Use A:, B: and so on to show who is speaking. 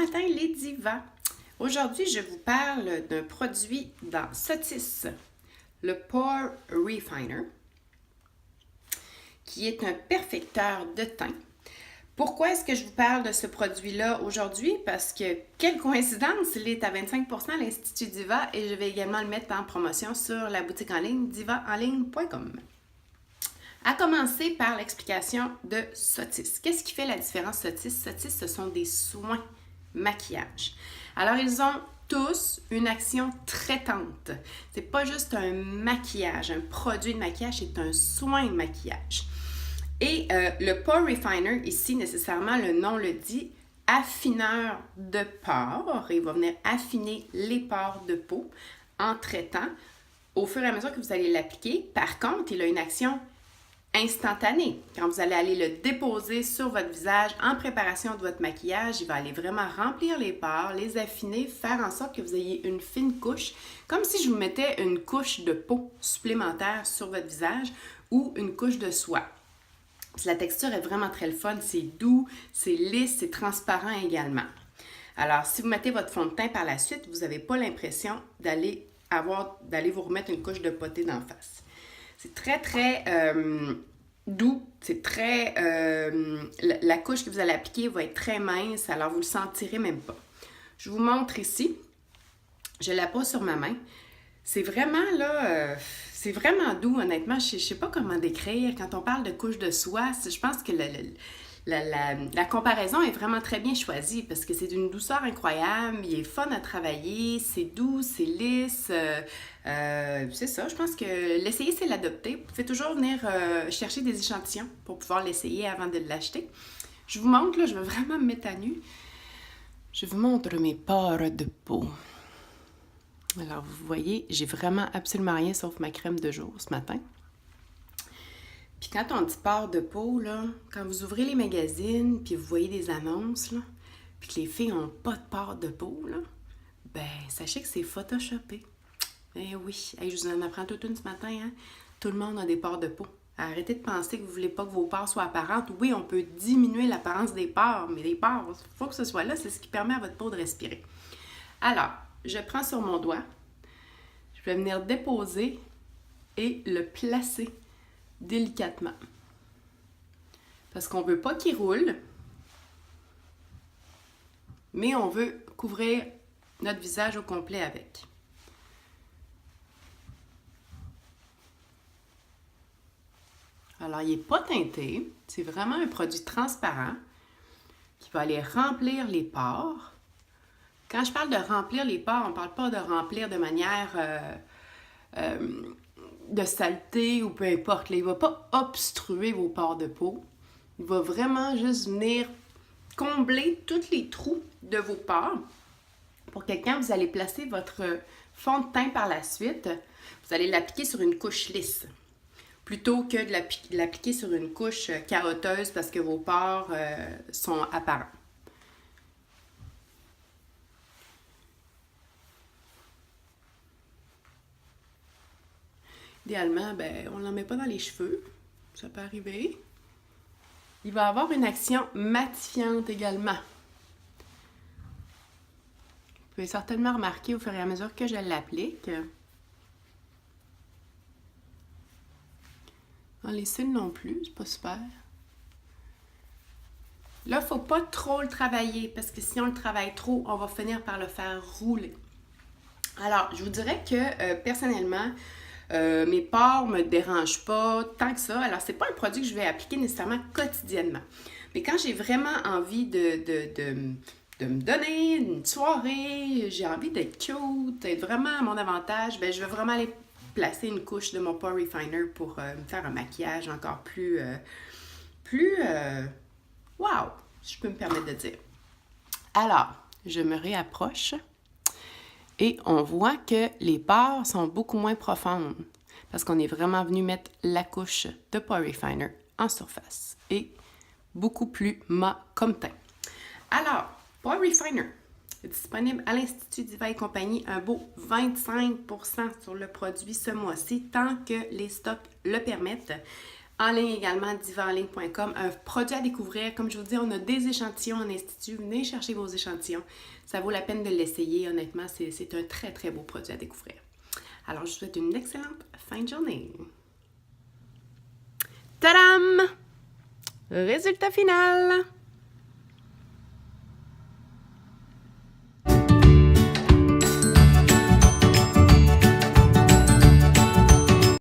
A: matin les divas! Aujourd'hui, je vous parle d'un produit dans Sotis, le Pore Refiner, qui est un perfecteur de teint. Pourquoi est-ce que je vous parle de ce produit-là aujourd'hui? Parce que, quelle coïncidence, il est à 25% à l'Institut Diva et je vais également le mettre en promotion sur la boutique en ligne divaenligne.com. À commencer par l'explication de Sotis. Qu'est-ce qui fait la différence Sotis? Sotis, ce sont des soins maquillage. Alors, ils ont tous une action traitante. C'est pas juste un maquillage, un produit de maquillage, c'est un soin de maquillage. Et le Pore Refiner, ici, nécessairement, le nom le dit, affineur de pores. Il va venir affiner les pores de peau en traitant au fur et à mesure que vous allez l'appliquer. Par contre, il a une action instantané. Quand vous allez aller le déposer sur votre visage en préparation de votre maquillage, il va aller vraiment remplir les pores, les affiner, faire en sorte que vous ayez une fine couche, comme si je vous mettais une couche de peau supplémentaire sur votre visage ou une couche de soie. La texture est vraiment très le fun, c'est doux, c'est lisse, c'est transparent également. Alors, si vous mettez votre fond de teint par la suite, vous n'avez pas l'impression d'aller vous remettre une couche de potée d'en face. C'est très doux, c'est très... la couche que vous allez appliquer va être très mince, alors vous ne le sentirez même pas. Je vous montre ici, je la pose sur ma main. C'est vraiment là, c'est vraiment doux honnêtement, je ne sais pas comment décrire. Quand on parle de couche de soie, je pense que la comparaison est vraiment très bien choisie parce que c'est d'une douceur incroyable, il est fun à travailler, c'est doux, c'est lisse, c'est ça, je pense que l'essayer c'est l'adopter. Vous pouvez toujours venir chercher des échantillons pour pouvoir l'essayer avant de l'acheter. Je vous montre, là, je vais vraiment me mettre à nu. Je vous montre mes pores de peau. Alors vous voyez, j'ai vraiment absolument rien sauf ma crème de jour ce matin. Puis quand on dit pores de peau, là, quand vous ouvrez les magazines, puis vous voyez des annonces, là, puis que les filles n'ont pas de pores de peau, là, ben sachez que c'est photoshopé. Eh oui, hey, je vous en apprends toute une ce matin, hein? Tout le monde a des pores de peau. Arrêtez de penser que vous ne voulez pas que vos pores soient apparentes. Oui, on peut diminuer l'apparence des pores, mais les pores, il faut que ce soit là, c'est ce qui permet à votre peau de respirer. Alors, je prends sur mon doigt, je vais venir déposer et le placer délicatement. Parce qu'on ne veut pas qu'il roule, mais on veut couvrir notre visage au complet avec. Alors, il n'est pas teinté, c'est vraiment un produit transparent qui va aller remplir les pores. Quand je parle de remplir les pores, on ne parle pas de remplir de manière de saleté ou peu importe. Là, il ne va pas obstruer vos pores de peau. Il va vraiment juste venir combler tous les trous de vos pores pour que quand vous allez placer votre fond de teint par la suite, vous allez l'appliquer sur une couche lisse plutôt que de l'appliquer sur une couche carotteuse parce que vos pores sont apparents. Idéalement, ben, on ne l'en met pas dans les cheveux. Ça peut arriver. Il va avoir une action matifiante également. Vous pouvez certainement remarquer au fur et à mesure que je l'applique. Dans les cils non plus, c'est pas super. Là, il ne faut pas trop le travailler parce que si on le travaille trop, on va finir par le faire rouler. Alors, je vous dirais que personnellement, mes pores ne me dérangent pas tant que ça. Alors, c'est pas un produit que je vais appliquer nécessairement quotidiennement. Mais quand j'ai vraiment envie de me donner une soirée, j'ai envie d'être cute, d'être vraiment à mon avantage, ben, je vais vraiment aller placer une couche de mon Pore Refiner pour me faire un maquillage encore plus wow, si je peux me permettre de dire. Alors, je me réapproche. Et on voit que les pores sont beaucoup moins profondes parce qu'on est vraiment venu mettre la couche de Pore Refiner en surface et beaucoup plus mat comme teint. Alors, Pore Refiner est disponible à l'Institut Diva et compagnie, un beau 25% sur le produit ce mois-ci tant que les stocks le permettent En ligne également, divaenligne.com, un produit à découvrir. Comme je vous dis, on a des échantillons en institut. Venez chercher vos échantillons. Ça vaut la peine de l'essayer. Honnêtement, c'est un très, très beau produit à découvrir. Alors, je vous souhaite une excellente fin de journée. Tadam! Résultat final!